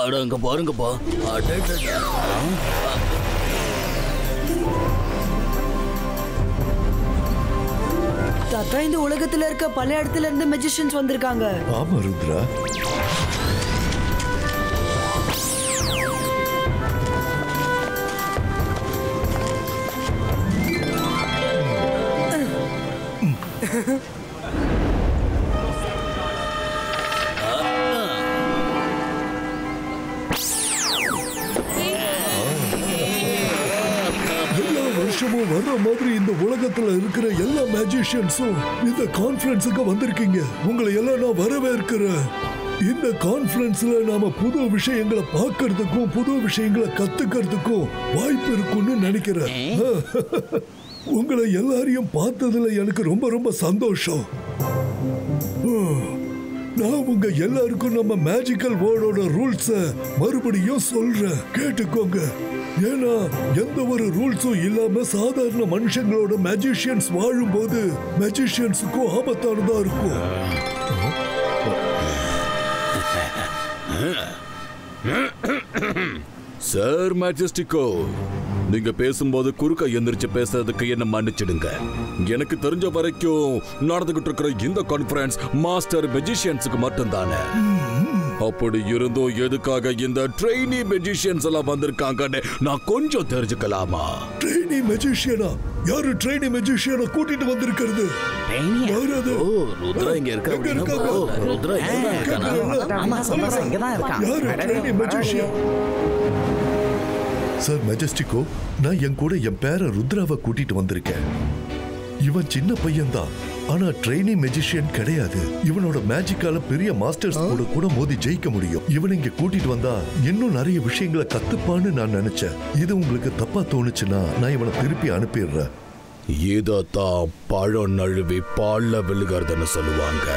அட அங்க பாருங்கப்பா. தாத்தா, இந்த உலகத்துல இருக்க பல இடத்துல இருந்து மெஜிஷியன்ஸ் வந்திருக்காங்க. ஆமா ருத்ரா. வருஷமும் வர்ற மாதிரி இந்த உலகத்துல இருக்கிற எல்லா மேஜிஷியன்ஸும் இந்த கான்ஃபரன்ஸுக்கு வந்திருக்கீங்க. உங்களை எல்லாம் நான் வரவேற்கிறேன். இந்த கான்ஃபரன்ஸ்ல நாம புது விஷயங்களை பார்க்கறதுக்கும் புது விஷயங்களை கத்துக்கிறதுக்கும் வாய்ப்பு இருக்குன்னு நினைக்கிறேன். உங்களை எல்லாரையும் பார்த்ததுல எனக்கு ரொம்ப ரொம்ப சந்தோஷம். நான் உங்க எல்லாருக்கும் நம்ம மேஜிக்கல் வேர்ல்டோட ரூல்ஸ மறுபடியும் சொல்றேன், கேட்டுக்கோங்க. ஏன்னா எந்த ஒரு ரூல்ஸும் இல்லாம சாதாரண மனுஷங்களோட மேஜிஷியன்ஸ் வாழும்போது மேஜிஷியன்ஸுக்கும் ஆபத்தானதா இருக்கும். சார் மேஜஸ்டிகோ, நீங்க பேசும்போது குறுக்க எந்திரிச்சு பேசுறதுக்கு என்ன மன்னிச்சிடுங்க. எனக்கு தெரிஞ்ச வரைக்கும் நடந்துகிட்டு இருக்கிற இந்த கான்ஃபரன்ஸ் மாஸ்டர் மெஜிஷியன்ஸுக்கு மட்டும் தானே. அப்படி இருந்தும் எதுக்காக இந்த ட்ரெயினி மெஜிஷியன்ஸ் எல்லாம் வந்திருக்காங்கன்னு நான் கொஞ்சம் தெரிஞ்சுக்கலாமா? ட்ரெயினி மெஜிஷியனா? யாரு ட்ரெயினி மெஜிஷியனை கூட்டிட்டு வந்திருக்கிறது? ருத்ரா இங்க இருக்க. ருத்ரா சார் மெஜஸ்டிகோ, நான் என் கூட என் பேர ருத்ராவை கூட்டிட்டு வந்திருக்கேன். இவன் சின்ன பையன்தான், ஆனா ட்ரெயினி மெஜிஷியன் கிடையாது. இவனோட மேஜிக்கால பெரிய மாஸ்டர்ஸ் கூட மோதி ஜெயிக்க முடியும். இவன் இங்க கூட்டிட்டு வந்தா இன்னும் நிறைய விஷயங்களை கத்துப்பான்னு நான் நினைச்சேன். இது உங்களுக்கு தப்பா தோணுச்சுன்னா நான் இவனை திருப்பி அனுப்பிடுறேன். இதத்தான் பழம் நழுவி பால்ல விழுகிறதுன்னு சொல்லுவாங்க.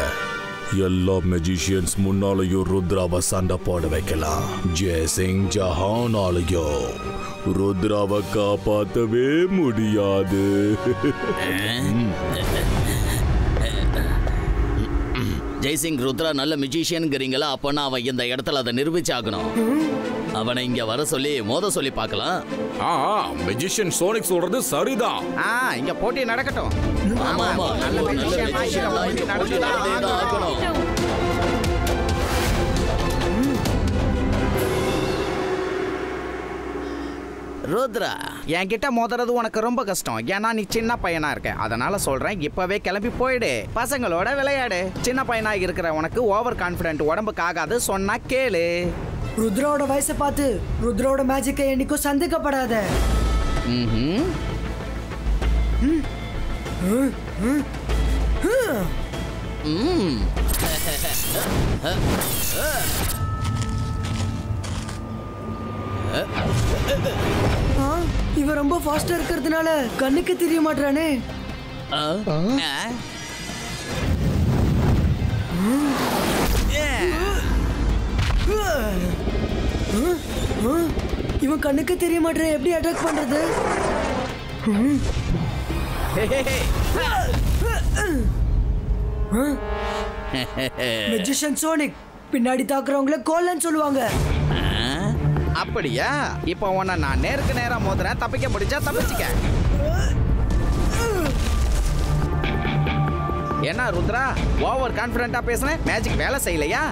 எல்லா மெஜிஷியன்ஸ் முன்னாலையும் ருத்ராவை சண்டை போட வைக்கலாம். ஜெய்சிங் ஜஹானாலையும் ருத்ராவை காப்பாற்றவே முடியாது. ஜெய்சிங் ருத்ரா நல்ல மியூசிஷியன்ங்கிறீங்களா? அப்பனா அவன் இந்த இடத்துல அதை நிரூபிச்சாகணும். அவனை இங்க வர சொல்லி மோத சொல்லி பார்க்கலாம். மெஜிஷியன் சோனிக் சொல்றது சரிதான். இங்க போட்டி நடக்கட்டும். ஆமா ஆமா, நல்ல மியூசிஷியன் நடக்கணும். ருத்ரா, என்கிட்ட மோதுறது உனக்கு ரொம்ப கஷ்டம். ஏன்னா நீ சின்ன பையனா இருக்க. அதனால சொல்றேன், இப்பவே கிளம்பி போயிடு, பசங்களோட விளையாடு. சின்ன பையனா இருக்கிற உனக்கு ஓவர் கான்பிடென்ட் உடம்புக்கு ஆகாது, சொன்னா கேளு. ருத்ராவோட வயசை பார்த்து ருத்ராவோட மேஜிக்கை என்னைக்கும் சந்தேகப்படாத. இவன் ரொம்ப ஃபாஸ்டா இருக்கிறதுனால கண்ணுக்கு தெரிய மாட்டானே. இவன் கண்ணுக்கு தெரிய மாட்டான், எப்படி அட்டாக் பண்றது? மெஜிஷியன் சோனிக் பின்னாடி தாக்குறவங்கள கோலன்னு சொல்லுவாங்க. அப்படியா? இப்ப உன்னை நான் நேருக்கு நேரா மோதுறேன், தப்பிக்க முடிஞ்சா தப்பிச்சுக்க. என்ன ருத்ரா, ஓவர் கான்பிடென்ட்டா பேசுறேன், மேஜிக் வேலை செய்யலையா?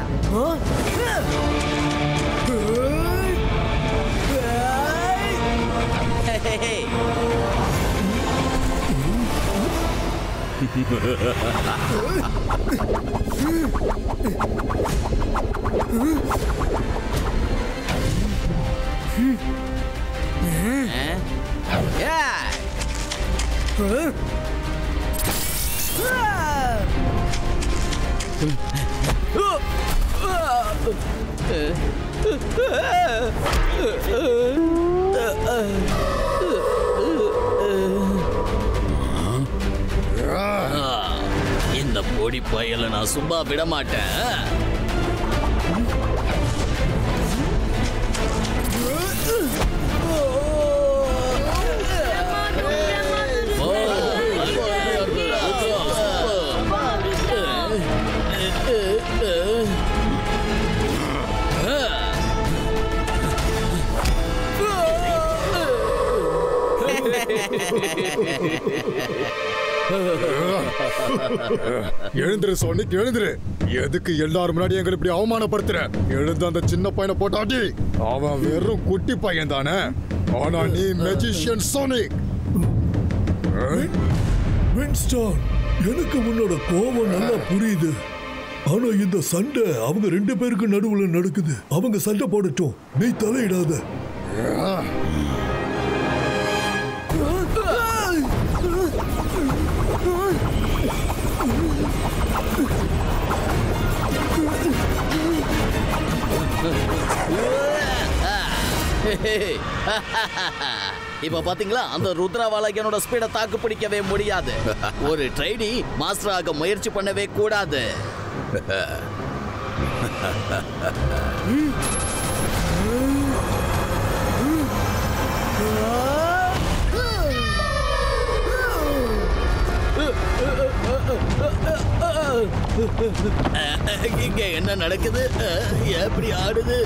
இந்த பொடி பயல நான் சும்மா விட மாட்டேன். எழுந்துரு சோனிக், எழுந்துரு. எதுக்கு எல்லாரும் முன்னாடி எங்களை இப்படி அவமானப்படுத்துற? எழுந்து அந்த சின்ன பையனை போட்டாடி. அவன் வெறும் குட்டி பையன் தானே, ஆனா நீ மெஜிஷியன் சோனிக். வின்ஸ்டன், எனக்கு உன்னோட கோபம் நல்லா புரியுது. ஆனா இந்த சண்டை அவங்க 2 பேருக்கு நடுவுல நடக்குது. அவங்க சண்டை போடட்டும், நீ தலையிடாத. இப்ப பாத்தீங்களா, அந்த ருத்ராவால என்னோட ஸ்பீட தாக்கு பிடிக்கவே முடியாது. ஒரு ட்ரெய்னி மாஸ்டராக முயற்சி பண்ணவே கூடாது. இங்க என்ன நடக்குது? எப்படி ஆடுது?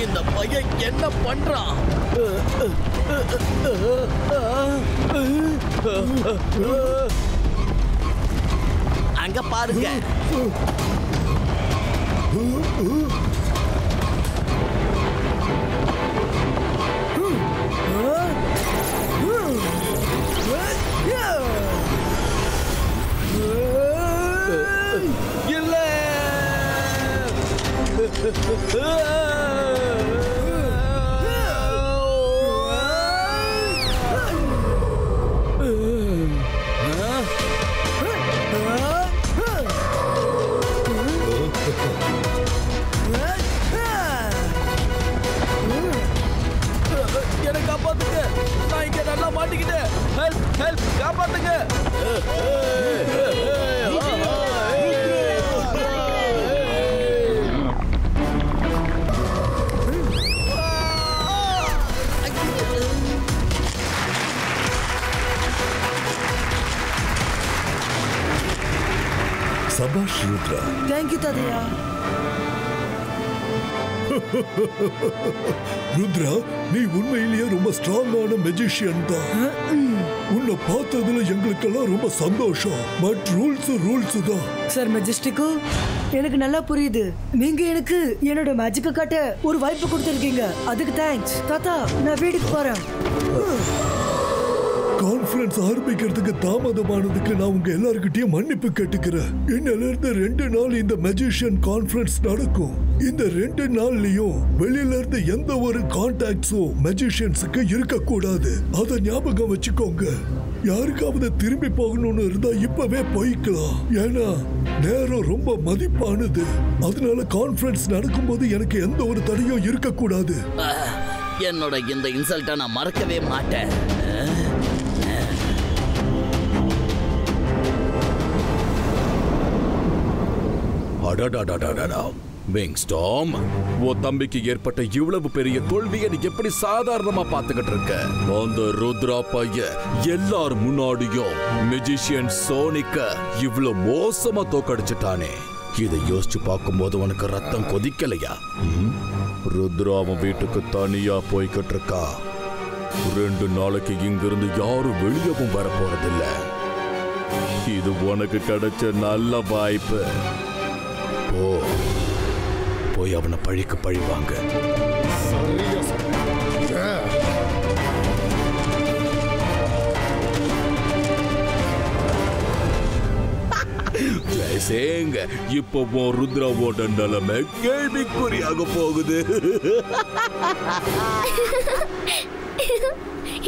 இந்த பையன் என்ன பண்றான்? அங்க பாருங்க. இல்ல, எனக்கு காப்பாத்துங்க, நான் இங்க நல்லா மாட்டிக்கிட்டேன். ஹெல்ப் ஹெல்ப், காப்பாத்துங்க. சபாஷ் ருத்ரா. தேங்க்யூ தாதையா. ருத்ரா, நீ உண்மையிலேயே ரொம்ப ஸ்ட்ராங்கான மெஜிஷியன் தான். உன்னை பார்த்ததுல எங்களுக்கெல்லாம் ரொம்ப சந்தோஷம். பட் ரூல்ஸ் தான். சார் மெஜஸ்டிக்கோ, எனக்கு நல்லா புரியுது. நீங்க எனக்கு என்னோட மேஜிக்க காட்ட ஒரு வாய்ப்பு கொடுத்திருக்கீங்க. அதுக்கு தேங்க்ஸ். தாத்தா, நான் வீட்டுக்கு போறேன். கான்ஃபரன்ஸ் ஆரம்பிக்கிறதுக்கு தாமதமானதுக்கு நான் உங்க எல்லார்கிட்டயும் மன்னிப்பு கேட்டுக்கிறேன். இன்னில இருந்து 2 நாள் இந்த மெஜிஷியன் கான்ஃபரன்ஸ் நடக்கும். இந்த 2 நாள்லயும் வெளியில இருந்து எந்த ஒரு கான்டாக்ட்ஸும் மெஜிஷியன்ஸுக்கு இருக்க கூடாது. அத ஞாபகம் வச்சுக்கோங்க. யாருக்காவது திரும்பி போகணும்னு இருந்தா இப்பவே போய்க்கலாம். ஏன்னா நேரம் ரொம்ப மதிப்பானது. அதனால கான்ஃபரன்ஸ் நடக்கும்போது எனக்கு எந்த ஒரு தடையும் இருக்க கூடாது. என்னோட இந்த இன்சல்ட்டை நான் மறக்கவே மாட்டேன். விங்ஸ்டார்ம், உன் தம்பிக்கு ஏற்பட்ட இவ்வளவு பெரிய தோல்வியை நீ எப்படி சாதாரணமா பார்த்துக்கிட்டு இருக்க? அந்த ருத்ரா பையன் எல்லார் முன்னாடியும் மெஜிஷியன் சோனிக்க இவ்வளவு மோசமா தோக்கடிச்சிட்டானே. இதை யோசிச்சு பார்க்கும்போது உனக்கு ரத்தம் கொதிக்கலையா? ருத்ரா அவன் வீட்டுக்கு தனியா போய்கிட்டு இருக்கா. 2 நாளைக்கு இங்கிருந்து யாரும் வெளியவும் வர போறதில்ல. இது உனக்கு கிடைச்ச நல்ல வாய்ப்பு. போய் அவனை பழிக்கு பழிவாங்க. ஜெய்சிங், இப்போ ருத்ராவோட நிலைமை கேள்விக்குறியாக போகுது.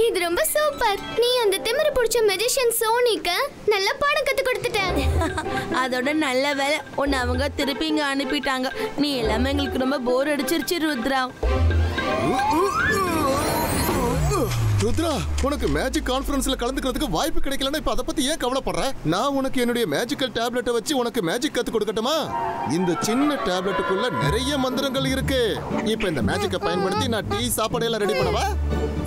இது ரொம்ப சூப்பர். நீ அந்த திமிரு பிடிச்ச மெஜிஷியன் சோனிக்க நல்ல பாடம் கத்து கொடுத்துட்ட. அதோட நல்ல வேலை உன்னை அவங்க திருப்பி இங்க அனுப்பிட்டாங்க. நீ எல்லாமே எங்களுக்கு ரொம்ப போர் அடிச்சிருச்சு ருத்ரா. ருத்ரா, உனக்கு மேஜிக் கான்ஃபரன்ஸ்ல கலந்துக்கிறதுக்கு வாய்ப்பு கிடைக்கலன்னா இப்ப அதை பத்தி ஏன் கவலைப்படுற? நான் உனக்கு என்னுடைய மேஜிக்கல் டேப்லெட்டை வச்சு உனக்கு மேஜிக் கத்து கொடுக்கட்டுமா? இந்த சின்ன டேப்லெட்டுக்குள்ள நிறைய மந்திரங்கள் இருக்கு. இப்ப இந்த மேஜிக்கை பயன்படுத்தி நான் டீ சாப்பாடு எல்லாம் ரெடி பண்ணவா?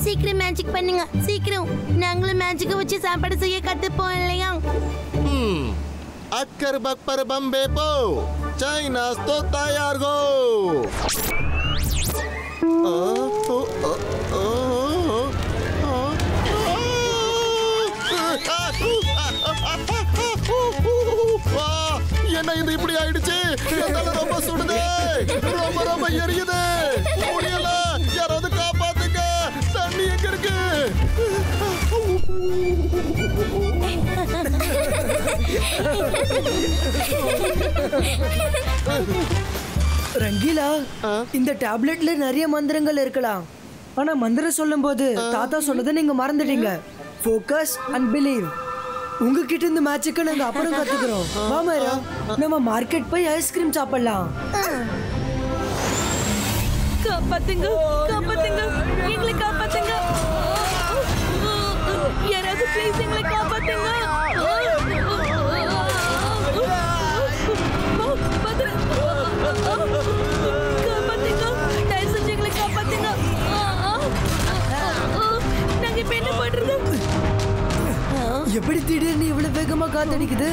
சீக்கிரம் மேஜிக் பண்ணுங்க, சீக்கிரம். நாங்களும் மேஜிக்கை வச்சு சாப்பாடு செய்ய கத்துப்போம் இல்லையா? அக்கர் பக்பர் பம்பே போ, சைனாஸ் தோ தயார் கோ. என்ன இது இப்படி ஆயிடுச்சு? என்னால ரொம்ப சுடுது, ரொம்ப ரொம்ப எரியுது, முடியல. யாராவது காப்பாத்துங்க, தண்ணி எங்க இருக்கு? ரங்கீலா, இந்த டேப்லெட்ல நிறைய மந்திரங்கள் இருக்கலாம். ஆனா மந்திரம் சொல்லும்போது தாத்தா சொன்னதை நீங்க மறந்துட்டீங்க. Focus and believe. உங்ககிட்ட இந்த மேட்சுக்கு நாங்க அப்புறம் கத்துக்கிறோம். வா மைரா, நம்ம மார்க்கெட் போய் ஐஸ்கிரீம் சாப்பிடலாம். காப்பாத்துங்க, காப்பாத்துங்க, எங்களை காப்பாத்துங்க. யாராவது ப்ளீஸ் எங்களை காப்பாத்துங்க. காப்பாத்துங்க, தயவு செஞ்சு எங்களை காப்பாத்துங்க. நாங்க இப்ப என்ன பண்றது? எப்படி திடீர்னு இவ்வளவு வேகமா காத்தடிக்குது?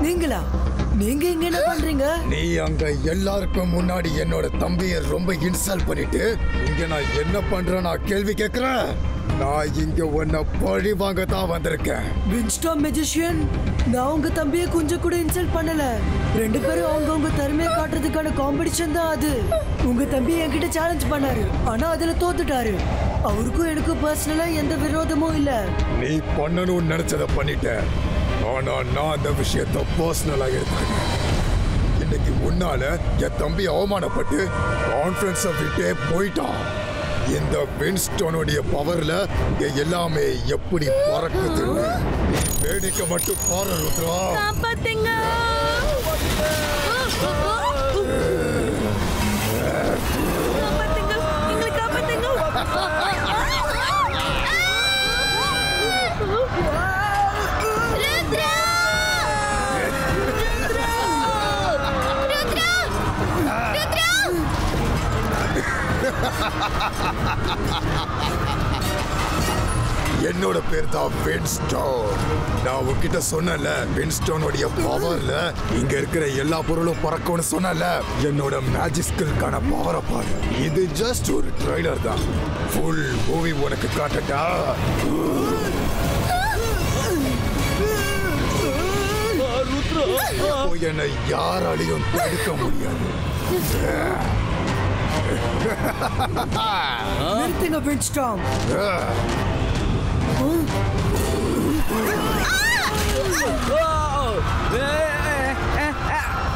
நீங்களா? நீங்க இங்க என்ன பண்றீங்க? நீ அங்க எல்லாருக்கும் முன்னாடி என்னோட தம்பியை ரொம்ப இன்சல்ட் பண்ணிட்டு இங்க நான் என்ன பண்றேன் நான் கேள்வி கேட்கிறேன். நான் இங்க உன்னை பழி வாங்க தான் வந்திருக்கேன். வின்ஸ்டாம் மெஜிஷியன், நான் உங்க தம்பியை கொஞ்சம் கூட இன்சல்ட் பண்ணல. ரெண்டு பேரும் அவங்க திறமையை காட்டுறதுக்கான காம்படிஷன் தான் அது. உங்க தம்பி என்கிட்ட சேலஞ்ச் பண்ணாரு, ஆனா அதுல தோத்துட்டாரு. அவருக்கும் எனக்கும் பர்சனலா எந்த விரோதமும் இல்ல. நீ பண்ணணும்னு நினைச்சத பண்ணிட்ட, ஆனா நான் அந்த விஷயத்த பர்சனலா எடுத்துக்கிறேன். இன்னைக்கு உன்னால என் தம்பி அவமானப்பட்டு கான்ஃபரன்ஸை விட்டே போயிட்டான். இந்த வின்ஸ்டோனுடைய பவர்ல எல்லாமே எப்படி பறக்குது. வேடிக்கை மட்டும் பாரு ருத்ரா. காப்பாத்துங்க, காப்பாத்துங்க, எங்களை காப்பாத்துங்க. என்னோட பேர் தான் வின்ஸ்டோன். நான் உன்கிட்ட சொன்னல, வின்ஸ்டோனுடைய பவர்ல இங்க இருக்கிற எல்லா பொருளும் பறக்கும்னு சொன்னல. என்னோட மேஜிக் ஸ்கில்கான பவரை பாரு. இது ஜஸ்ட் ஒரு ட்ரைலர் தான். ஃபுல் மூவி உனக்கு காட்டட்டா? என்னை யாராலையும் தடுக்க முடியாது. நிறுத்துங்க வின்ஸ்டாம்.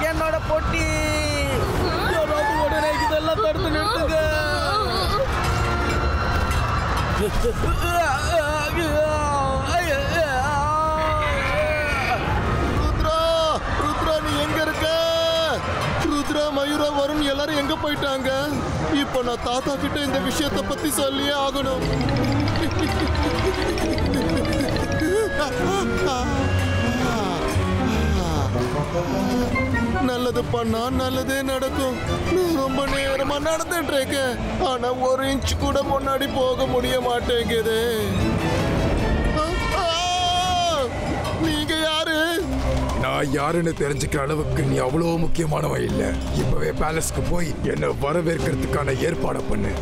என்னோட பொட்டி உடனே இதெல்லாம் தடுத்து நிறுத்துங்க. ருத்ரா, ருத்ரா நீ எங்க இருக்க? ருத்ரா, மயூரா, வருண் எல்லாரும் எங்க போயிட்டாங்க? இப்போ நான் தாத்தா கிட்ட இந்த விஷயத்தை பத்தி சொல்லியே ஆகணும். நல்லது பண்ணா நல்லதே நடக்கும். நான் ரொம்ப நேரமா நடந்துட்டு இருக்கேன், ஆனா ஒரு இன்ச் கூட முன்னாடி போக முடிய மாட்டேங்குது. நீங்க யாரு? நான் யாருன்னு தெரிஞ்சுக்கிற அளவுக்கு நீ அவ்வளவு முக்கியமானவன் இல்ல. இப்பவே பேலஸ்க்கு போய் என்ன வரவேற்கிறதுக்கான ஏற்பாடு பண்ணு.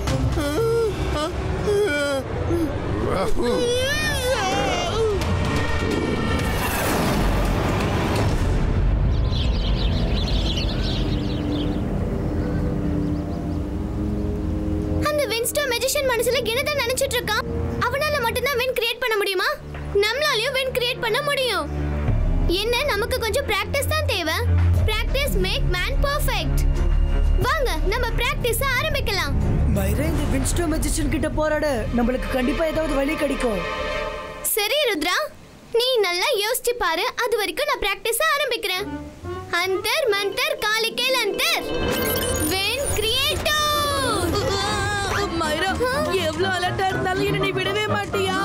அந்த வின்ஸ்டாம் மெஜிஷியன் மனசுல என்னதான் நினைச்சிட்டு இருக்கான்? அவனால மட்டும்தான் வின் கிரியேட் பண்ண முடியுமா? நம்மளாலயும் வின் கிரியேட் பண்ண முடியும். என்ன, நமக்கு கொஞ்சம் பிராக்டிஸ் தான் தேவை. Practice make man perfect. வாங்க நம்ம பிராக்டிஸ் ஆரம்பிக்கலாம். மைரா, இந்த வின்ஸ்டாம் மெஜிஷியன் கிட்ட போராட நம்மளுக்கு கண்டிப்பா ஏதாவது வழி கிடைக்கும். சரி ருத்ரா, நீ நல்லா யோசிச்சு பாரு. அது வரைக்கும் நான் பிராக்டிஸ் ஆரம்பிக்கிறேன். அந்தர் மந்தர் காலிகேல் அந்தர் வின் கிரியேட்டோ. மைரா, எவ்வளவு அலர்ட்டா இருந்தாலும் என்ன நீ விடவே மாட்டியா?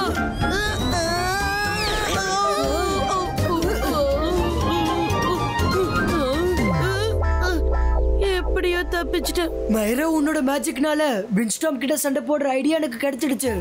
எப்படியோ தப்பிச்சிட்டேன். மைரா, உன்னோட மேஜிக்னால வின்ஸ்டாம் கிட்ட சண்டை போடுற ஐடியா எனக்கு கிடைச்சிடுச்சு.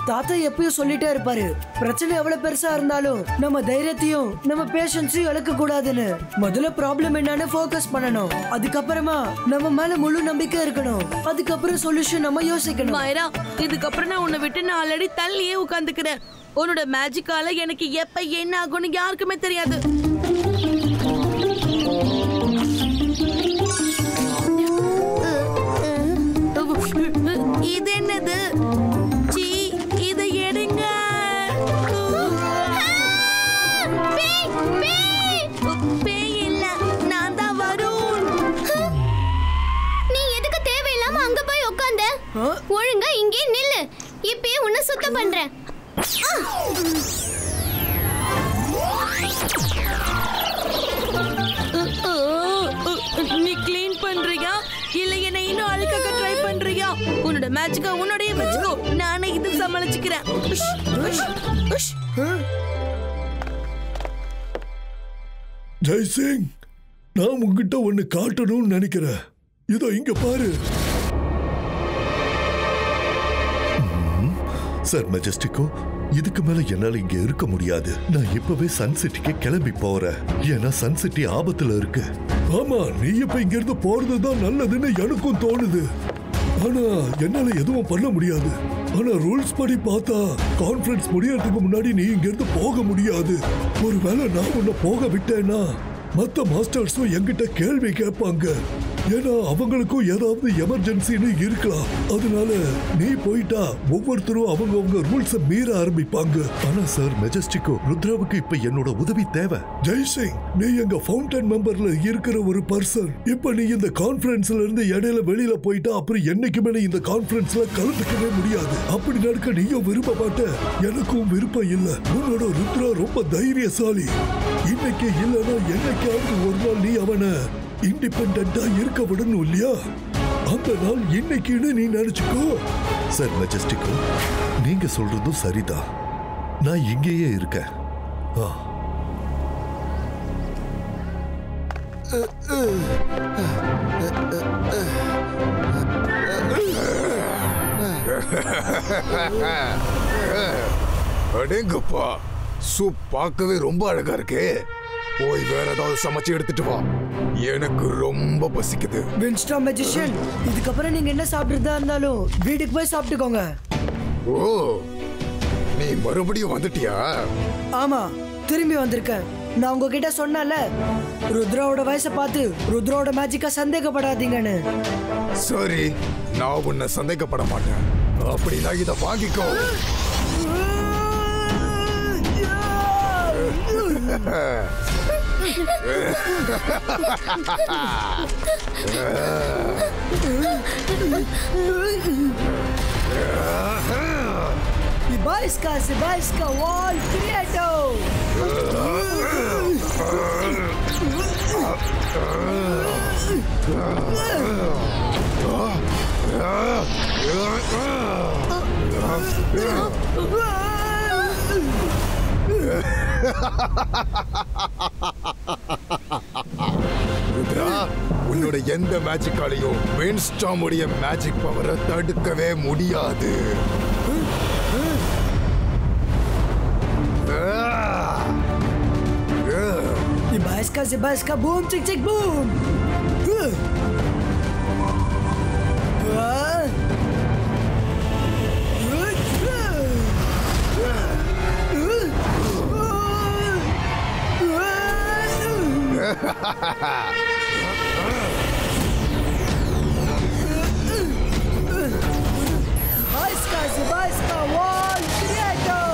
தாத்தா எப்பயும் சொல்லிட்டே இருப்பாரு, பிரச்சனை எவ்வளவு பெருசா இருந்தாலும் நம்ம தைரியத்தையும் நம்ம பேஷன்ஸையும் இழக்க கூடாதுன்னு. முதல்ல ப்ராப்ளம் என்னன்னு ஃபோக்கஸ் பண்ணணும். அதுக்கப்புறமா நம்ம மேல முழு நம்பிக்கை இருக்கணும். அதுக்கப்புறம் சொல்யூஷன் நம்ம யோசிக்கணும். மைரா, இதுக்கப்புறம் நான் உன்னை விட்டு நான் ஆல்ரெடி தள்ளியே உட்காந்துக்கிறேன். உன்னோட மேஜிக்கால எனக்கு எப்ப என்ன ஆகும்னு யாருக்குமே தெரியாது. இது என்னது? சீ, இதை எடுங்க. பேய் இல்ல, நான் தான் வருண். நீ எதுக்கு தேவையில்லாம அங்க போய் உட்கார்ந்த? ஒழுங்கா இங்கே நில்லு. இப்பயே உன்னை சுத்தம் பண்றேன். நீ க்ளீன் பண்றியா இல்ல என்ன இன்னும் அழுக்காக்க ட்ரை பண்றியா? உன்னோட மேஜிக்கா உன்னோடயே வச்சுக்கோ, நானே இது சமாளிச்சுக்கிறேன். ஜெய்சிங், நான் உங்ககிட்ட ஒன்னு காட்டணும்னு நினைக்கிறேன். இதோ இங்க பாரு. சார் மெஜஸ்டிக்கோ, இதுக்கு மேல என்னால இங்க இருக்க முடியாது. நான் இப்பவே சன் சிட்டிக்கு கிளம்பி போறேன். ஏன்னா சன் சிட்டி ஆபத்துல இருக்கு. ஆமா, நீ இப்ப இங்க இருந்து போறதுதான் நல்லதுன்னு எனக்கும் தோணுது. ஆனா என்னால எதுவும் பண்ண முடியாது. ஆனா ரூல்ஸ் படி பார்த்தா கான்ஃபரன்ஸ் முடியறதுக்கு முன்னாடி நீ இங்க இருந்து போக முடியாது. ஒருவேளை நான் உன்னை போக விட்டேன்னா மத்த மாஸ்டர்ஸும் என்கிட்ட கேள்வி கேட்பாங்க. ஏன்னா அவங்களுக்கும் ஏதாவது எமர்ஜென்சின்னு இருக்கலாம். அதனால நீ போயிட்டா ஒவ்வொருத்தரும் அவங்க ரூல்ஸை மீற ஆரம்பிப்பாங்க. ஆனா சார் மெஜஸ்டிக்கோ, ருத்ராவுக்கு இப்ப என்னோட உதவி தேவை. ஜெய்சிங், நீ எங்க ஃபவுண்டன் மெம்பர்ல இருக்கிற ஒரு பர்சன். இப்ப நீ இந்த கான்ஃபரன்ஸ்ல இருந்து இடையில வெளியில போயிட்டா அப்புறம் என்னைக்குமே நீ இந்த கான்ஃபரன்ஸ்ல கலந்துக்கவே முடியாது. அப்படி நடக்க நீயும் விரும்ப மாட்ட, எனக்கும் விருப்பம் இல்ல. உன்னோட ருத்ரா ரொம்ப தைரியசாலி. இன்னைக்கு இல்லைன்னா என்னைக்காவது ஒரு நாள் நீ அவனை இண்டிபெண்டா இருக்க விடணும் இல்லையா? அந்த நாள் இன்னைக்குன்னு நீ நினைச்சுக்கோ. சார் மெஜஸ்டிக்கோ, நீங்க சொல்றதும் சரிதான். நான் இங்கேயே இருக்கேன். அடேங்கப்பா, சூப் பார்க்கவே ரொம்ப அழகா இருக்கு. போய் வேற ஏதாவது சமைச்சு எடுத்துட்டு வா, எனக்கு ரொம்ப பசிக்குது. வின்ஸ்டாம் மேஜிஷியன், இதுக்கப்புறம் நீங்க என்ன சாப்பிடுறதா இருந்தாலும் வீட்டுக்கு போய் சாப்பிட்டுக்கோங்க. ஓ, நீ மறுபடியும் வந்துட்டியா? ஆமா, திரும்பி வந்திருக்கேன். நான் உங்ககிட்ட சொன்னல, ருத்ராவோட வயசை பார்த்து ருத்ராவோட மேஜிக்கா சந்தேகப்படாதீங்கன்னு. சரி, நான் உன்னை சந்தேகப்பட மாட்டேன். அப்படின்னா இதை வாங்கிக்கோ. Sibaiska wall creator. உன்னோட எந்த மேஜிக்காலையும் வின்ஸ்டாமுடைய மேஜிக் பவரை தடுக்கவே முடியாது. Sibaiska boom chick chick boom. Sibaiska wall creator.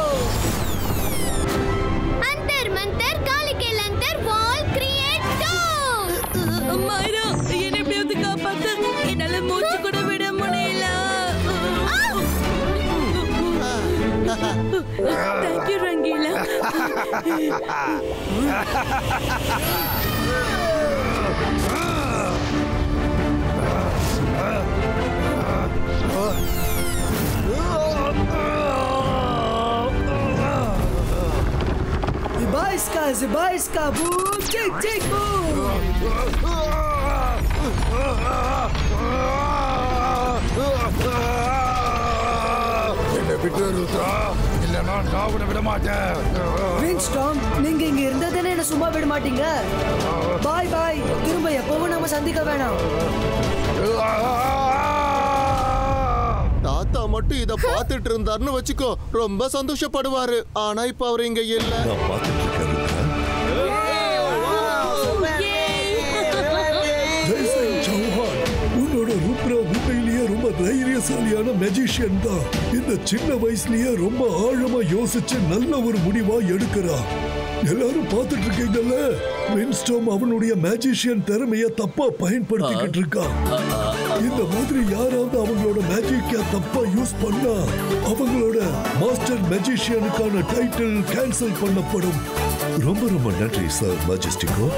अंतर मंतर काली के लंतर wall creator. மைரா, என்னை எப்படியாவது காப்பாத்து. என்னால மூச்சு கூட விட முடியல. Thank you, Rangila. Sibaiska boom chick chick boom. என்ன விட்டு ருத்ரா, இல்லைன்னா நான் உன்னை விட மாட்டேன். வின்ஸ்டாம், நீங்க இங்க இருந்ததுன்னு என்ன சும்மா விட மாட்டீங்க. பாய் பாய், திரும்ப எப்பவும் நம்ம சந்திக்க வேணாம். தாத்தா மட்டும் இத பாத்துட்டு இருந்தாருன்னு வச்சுக்கோ ரொம்ப சந்தோஷப்படுவாரு. ஆனா இப்ப அவர் இங்க இல்ல. நான் பார்த்துட்டு இருக்கேன் ருத்ரா. ஜெய்சிங் சௌஹான், உன்னோட ருத்ரா உண்மையிலேயே ரொம்ப தைரியசாலியான மெஜிஷியன் தான். இந்த சின்ன வயசுலயே ரொம்ப ஆழமா யோசிச்சு நல்ல ஒரு முடிவா எடுக்கிறா. எல்லாரும் பார்த்துட்டு இருக்கீங்கல்ல, வின்ஸ்டாம் அவனுடைய மேஜிஷியன் திறமைய தப்பா பயன்படுத்திக்கிட்டு இருக்கான். இந்த மாதிரி யாராவது அவங்களோட மேஜிக்க தப்பா யூஸ் பண்ணா அவங்களோட மாஸ்டர் மேஜிஷியனுக்கான டைட்டில் கேன்சல் பண்ணப்படும். ரொம்ப ரொம்ப நன்றி சார் மெஜஸ்டிகோ.